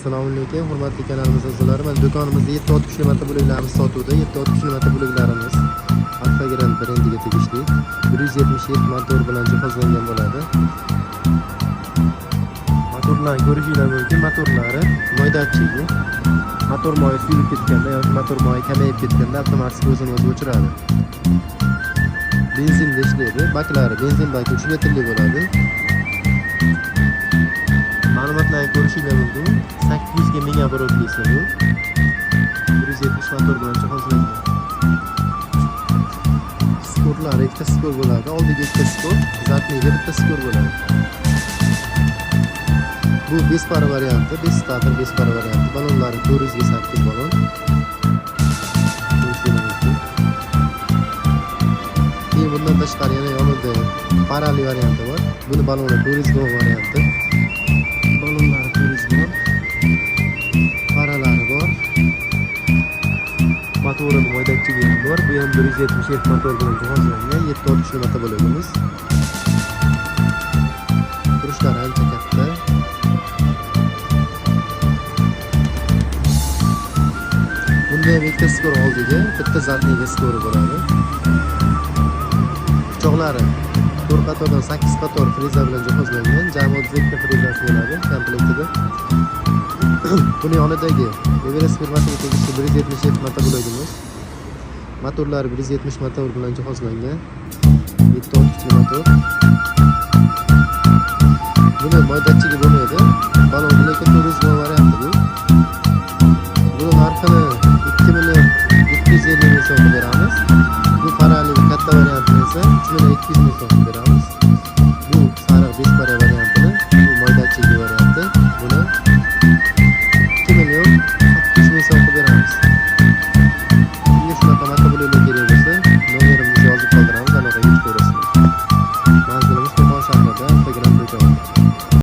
Assalomu alaykum, hurmatli kanalimiz a'zolari. Mana do'konimizda 760 km bo'laklarimiz sotuvda. 760 km bo'laklarimiz Alfa Grand brendiga tegishli 177 motor bilan jihozlangan bo'ladi. Motorlarni ko'rishingiz mumkin. Motorlari moy datchigi. Motor moyi suyulib ketganda yoki motor moyi kamayib ketganda avtomatik o'zini o'zi o'chiradi. Benzinda ishlaydi. Baklari benzin baki 3 litrli bo'ladi. Ma'lumotlarni ko'rishingiz mumkin. 800 ga megaoborotli esa bu 170 motor bilan jihozlangan. Skorlar ikkita skor bo'ladi. Oldiga ikkita skor, zadniga bitta skor bo'ladi. Bu 5 para varianti, 5 starter 5 para varianti. Balonlari 400 ga 8 balon. Bundan tashqari yana yonida parali varianti bor. Buni baloni 400 ga varianti. Balonlari 400 ga. Paralari bor. Motori moydachigi ham bor. Bu ham 177 motor bilan jihozlangan 760 km bo'lagimiz. Burushlari ancha katta. Bunda ham ikkita skor oldiga, bitta zadniga skori bo'ladi. Cho'g'lari 4 qatordan 8 qator freza bilan jihozlangan. Jami 32 frezasi bo'ladi komplektida. Buni yonidagi Everest firmasiga tegishli 177 motor bo'lagimiz. Motorlari 170 motor bilan jihozlangan. 760 motor. Buni moydachigi bo'lmaydi. Balon lekin 400